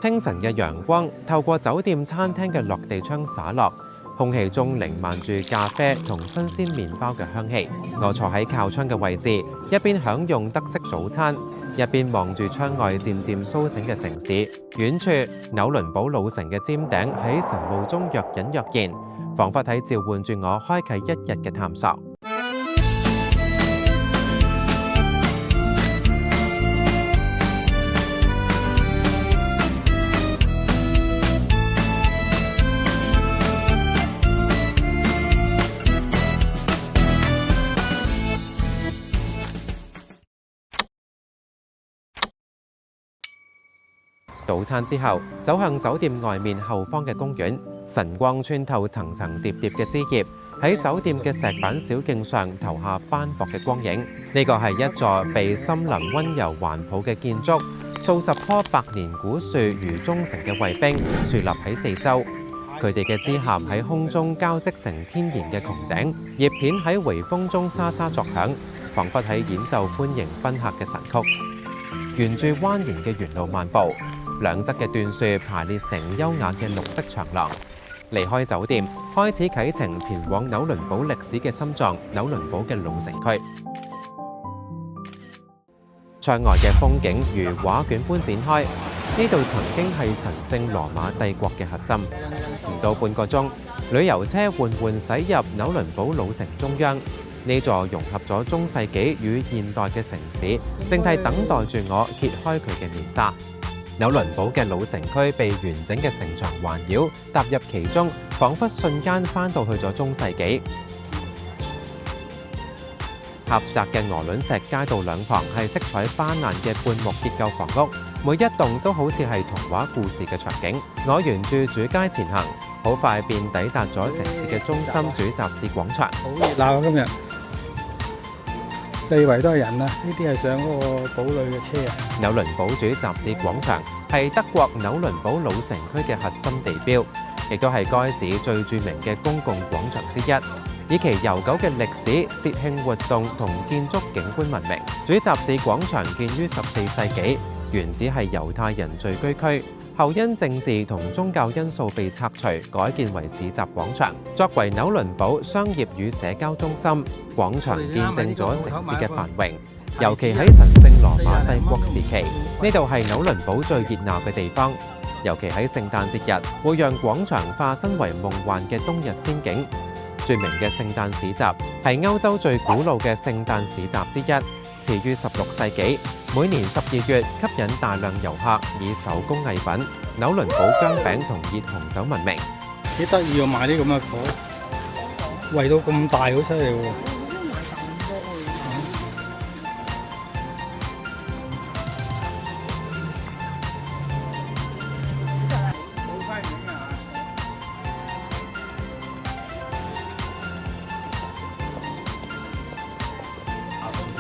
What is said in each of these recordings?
清晨嘅陽光透過酒店餐廳嘅落地窗灑落，空氣中瀰漫住咖啡同新鮮麵包嘅香氣。我坐喺靠窗嘅位置，一邊享用德式早餐，一邊望住窗外漸漸甦醒嘅城市。遠處紐倫堡老城嘅尖頂喺晨霧中若隱若現，彷彿喺召喚住我開啟一日嘅探索。早餐之後，走向酒店外面後方嘅公園，晨光穿透層層疊疊嘅枝葉，喺酒店嘅石板小徑上投下斑駁嘅光影。呢個係一座被森林溫柔環抱嘅建築，數十棵百年古樹如忠誠嘅衛兵豎立喺四周，佢哋嘅枝涵喺空中交織成天然嘅穹頂，葉片喺微風中沙沙作響，彷彿喺演奏歡迎賓客嘅神曲。沿住蜿蜒嘅沿路漫步，兩側嘅椴樹排列成優雅嘅綠色長廊。離開酒店，開始啟程前往紐倫堡歷史嘅心臟——紐倫堡嘅老城區。窗外嘅風景如畫卷般展開，呢度曾經係神聖羅馬帝國嘅核心。唔到半個鐘，旅遊車緩緩駛入紐倫堡老城中央。呢座融合咗中世紀與現代嘅城市，正係等待住我揭開佢嘅面紗。紐倫堡嘅老城區被完整嘅城牆環繞，踏入其中，彷彿瞬間翻到去咗中世紀。狹窄嘅鵝卵石街道兩旁係色彩斑斕嘅半木結構房屋，每一棟都好似係童話故事嘅場景。我沿住主街前行，好快便抵達咗城市嘅中心主集市廣場。好熱鬧啊！今日四圍都係人啊！呢啲係上嗰個堡壘嘅車啊！紐倫堡主集市廣場係德國紐倫堡老城區嘅核心地標，亦都係該市最著名嘅公共廣場之一，以其悠久嘅歷史、節慶活動同建築景觀聞名。主集市廣場建於14世紀，原址係猶太人聚居區，後因政治同宗教因素被拆除，改建為市集廣場。作為紐倫堡商業與社交中心，廣場見證咗城市嘅繁榮。尤其喺神聖羅馬帝國時期，呢度係紐倫堡最熱鬧嘅地方。尤其喺聖誕節日，會讓廣場化身為夢幻嘅冬日仙境。著名嘅聖誕市集係歐洲最古老嘅聖誕市集之一，始於16世紀。每年12月吸引大量遊客，以手工藝品、紐倫堡薑餅同熱紅酒聞名。幾得意喎！買啲咁嘅火，圍到咁大，好犀利喎！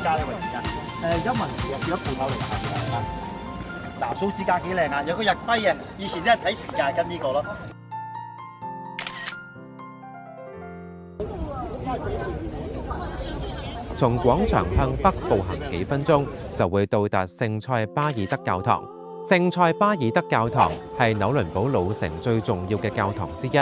家呢位置一文入咗鋪頭嚟下邊啦。嗱，蘇子價幾靚啊！有個日規嘅，以前啲人睇時間跟呢個咯。從廣場向北步行幾分鐘，就會到達聖塞巴爾德教堂。聖塞巴爾德教堂係紐倫堡老城最重要嘅教堂之一，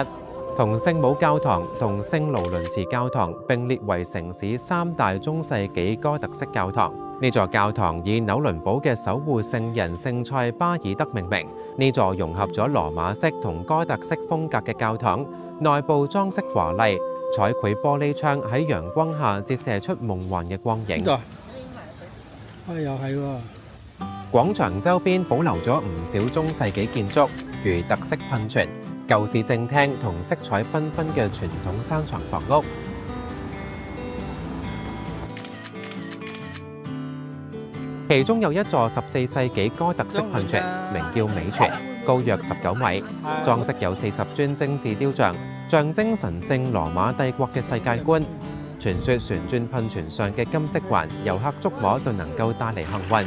同聖母教堂同聖勞倫茨教堂並列為城市三大中世紀哥特式教堂。呢座教堂以紐倫堡嘅守護聖人聖塞巴爾德命名。呢座融合咗羅馬式同哥特式風格嘅教堂，內部裝飾華麗，彩繪玻璃窗喺陽光下折射出夢幻嘅光影。又係喎。廣場周邊保留咗唔少中世紀建築，如特色噴泉、舊市政廳同色彩繽紛嘅傳統山牆房屋。其中有一座14世紀哥特式噴泉，名叫美泉，高約19米，裝飾有40尊精緻雕像，象徵神聖羅馬帝國嘅世界觀。傳說旋轉噴泉上嘅金色環，遊客觸摸就能夠帶嚟幸運。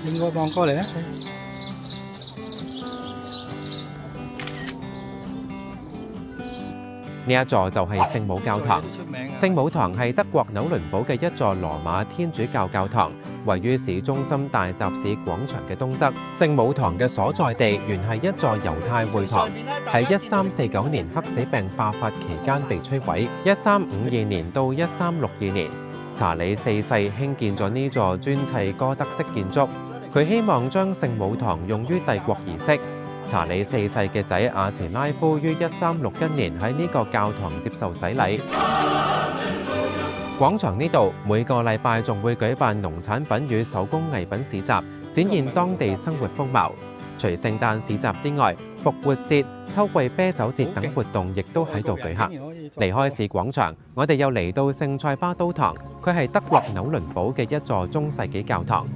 應該望過嚟啊！呢一座就係聖母教堂。聖母堂係德國紐倫堡嘅一座羅馬天主教教堂，位於市中心大集市廣場嘅東側。聖母堂嘅所在地原係一座猶太會堂，喺1349年黑死病爆發期間被摧毀。1352年到1362年，查理4世興建咗呢座專砌哥德式建築，佢希望將聖母堂用於帝國儀式。查理4世嘅仔阿茨拉夫於1361年喺呢個教堂接受洗禮。廣場呢度每個禮拜仲會舉辦農產品與手工藝品市集，展現當地生活風貌。除聖誕市集之外，復活節、秋季啤酒節等活動亦都喺度舉行。離開市廣場，我哋又嚟到聖塞巴都堂，佢係德國紐倫堡嘅一座中世紀教堂。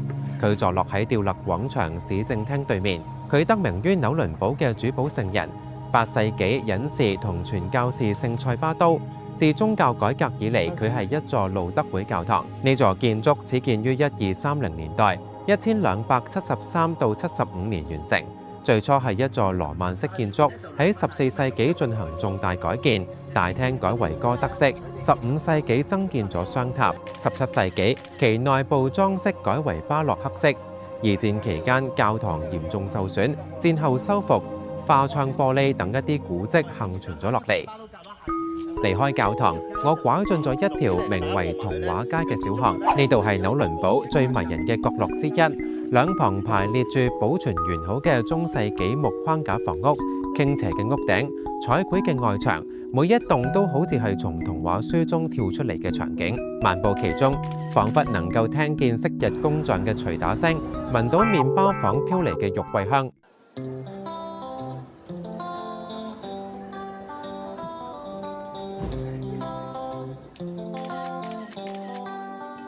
佢坐落喺吊勒廣場市政廳對面。佢得名於紐倫堡嘅主保聖人8世紀隱士同傳教士聖塞巴都。自宗教改革以嚟，佢係一座路德會教堂。呢座建築始建於1230年代，1273到75年完成。最初係一座羅曼式建築，喺14世紀進行重大改建，大廳改為哥德式。15世紀增建咗雙塔，17世紀其內部裝飾改為巴洛克式。二戰期間，教堂嚴重受損，戰後修復，花窗玻璃等一啲古蹟幸存咗落嚟。離開教堂，我拐進咗一條名為童話街嘅小巷。呢度係紐倫堡最迷人嘅角落之一，兩旁排列住保存完好嘅中世紀木框架房屋，傾斜嘅屋頂，彩繪嘅外牆，每一棟都好似係從童話書中跳出嚟嘅場景。漫步其中，彷彿能夠聽見昔日工匠嘅捶打聲，聞到麵包房飄嚟嘅肉桂香。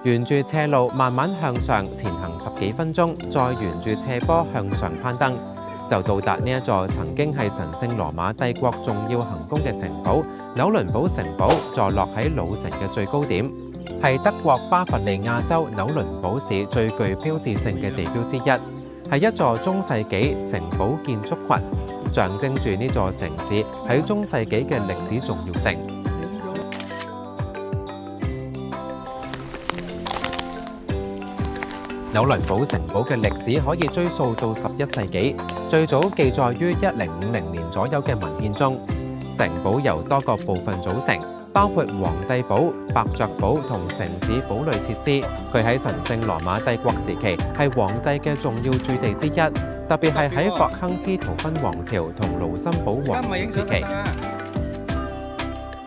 沿住斜路慢慢向上前行10幾分鐘，再沿住斜坡向上攀登，就到達呢一座曾經係神聖羅馬帝國重要行宮嘅城堡——紐倫堡城堡，坐落喺老城嘅最高點，係德國巴伐利亞州紐倫堡市最具標誌性嘅地標之一，係一座中世紀城堡建築群，象徵住呢座城市喺中世紀嘅歷史重要性。紐倫堡城堡嘅歷史可以追溯到11世紀，最早記載於1050年左右嘅文獻中。城堡由多個部分組成，包括皇帝堡、伯爵堡同城市堡壘設施。佢喺神聖羅馬帝國時期係皇帝嘅重要駐地之一，特別係喺霍亨斯圖芬王朝同盧森堡王朝時期。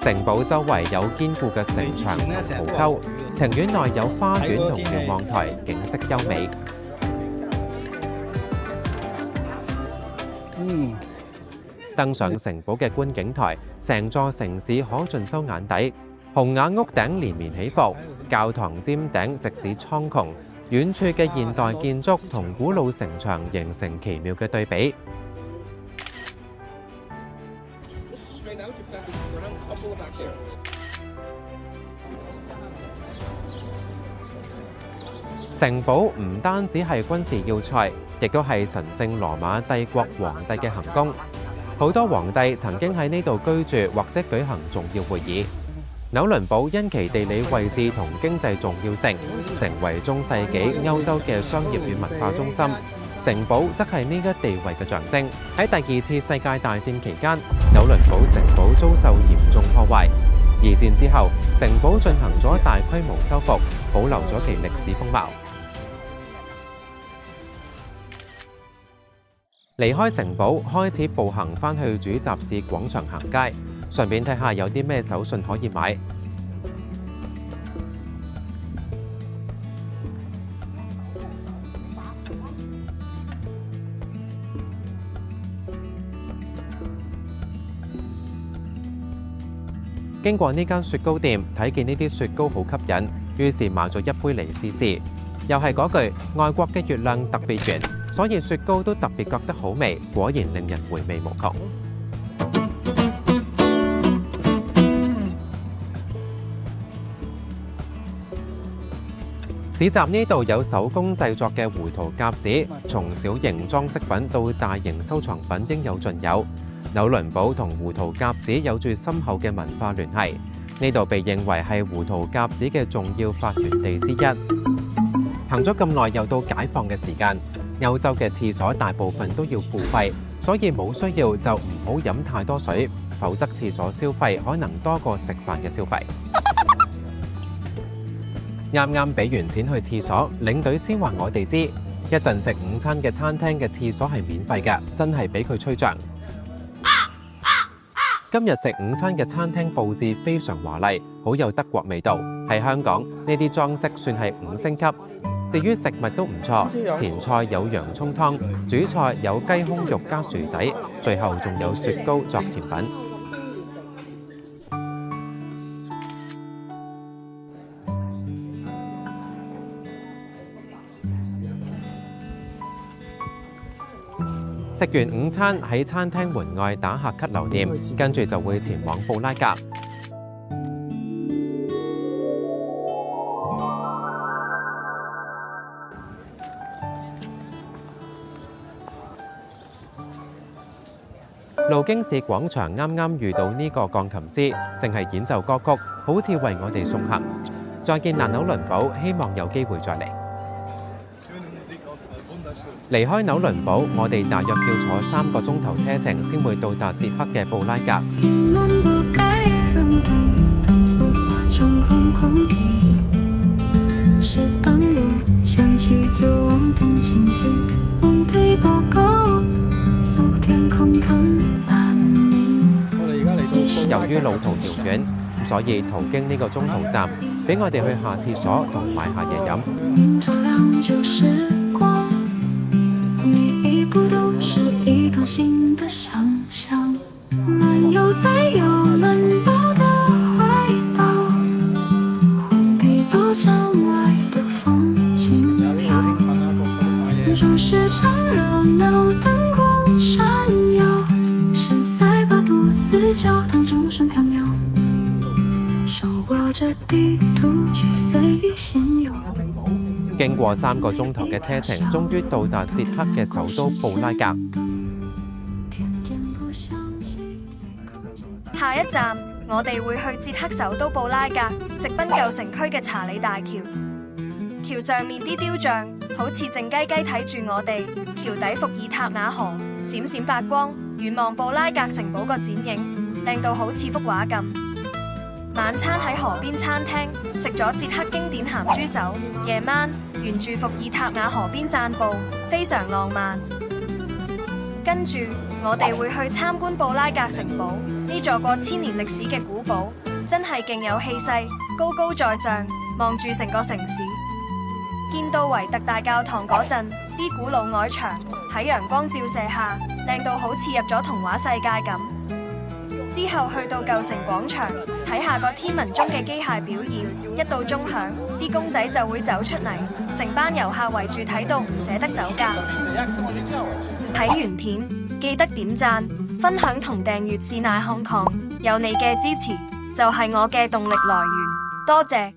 城堡周圍有堅固嘅城牆同壕溝，庭院內有花園同瞭望台，景色優美。登上城堡嘅觀景台，成座城市可盡收眼底。紅瓦屋頂連綿起伏，教堂尖頂直指蒼穹，遠處嘅現代建築同古老城牆形成奇妙嘅對比。城堡唔單止係軍事要塞，亦都係神聖羅馬帝國皇帝嘅行宮。好多皇帝曾經喺呢度居住或者舉行重要會議。紐倫堡因其地理位置同經濟重要性，成為中世紀歐洲嘅商業與文化中心。城堡則係呢一地位嘅象徵。喺第2次世界大戰期間，紐倫堡城堡遭受嚴重破壞。二戰之後，城堡進行咗大規模修復，保留咗其歷史風貌。離開城堡，開始步行返去主集市廣場行街，順便睇下有啲咩手信可以買。經過呢間雪糕店，睇見呢啲雪糕好吸引，於是買咗一杯嚟試試。又係嗰句，外國嘅月亮特別圓，所以雪糕都特別覺得好味，果然令人回味無窮。市集呢度有手工製作嘅胡桃夾子，從小型裝飾品到大型收藏品應有盡有。紐倫堡同胡桃夾子有住深厚嘅文化聯繫，呢度被認為係胡桃夾子嘅重要發源地之一。行咗咁耐，又到解放嘅時間，歐洲嘅廁所大部分都要付費，所以冇需要就唔好飲太多水，否則廁所消費可能多過食飯嘅消費。啱啱俾完錢去廁所，領隊先話我哋知，一陣食午餐嘅餐廳嘅廁所係免費嘅，真係俾佢吹脹。今日食午餐嘅餐廳佈置非常華麗，好有德國味道。喺香港呢啲裝飾算係5星級。至於食物都唔錯，前菜有洋葱湯，主菜有雞胸肉加薯仔，最後仲有雪糕作甜品。食完午餐喺餐廳門外打下咳留念，跟住就會前往布拉格。路經市廣場啱啱遇到呢個鋼琴師，淨係演奏歌曲，好似為我哋送行。再見紐倫堡，希望有機會再嚟。離開紐倫堡，我哋大約要坐3個鐘頭車程先會到達捷克嘅布拉格。由於路途遙遠，所以途經呢個中途站，俾我哋去下廁所同買下嘢飲。經過3個鐘頭嘅車程，終於到達捷克嘅首都布拉格。下一站，我哋會去捷克首都布拉格，直奔舊城區嘅查理大橋。橋上面啲雕像好似靜雞雞睇住我哋，橋底伏爾塔瓦河閃閃發光，遠望布拉格城堡個剪影，靚到好似幅畫咁。晚餐喺河邊餐廳食咗捷克經典鹹豬手，夜晚沿住伏爾塔瓦河邊散步，非常浪漫。跟住我哋會去參觀布拉格城堡，呢座過1000年歷史嘅古堡，真係勁有氣勢，高高在上，望住成個城市。見到維特大教堂嗰陣，啲古老外牆喺陽光照射下，靚到好似入咗童話世界咁。之後去到舊城廣場，睇下個天文鐘嘅機械表演，一到鐘響，啲公仔就會走出嚟，成班遊客圍住睇到唔捨得走㗎。睇完片記得點讚、分享同訂閱是那康康，有你嘅支持就係我嘅動力來源，多謝。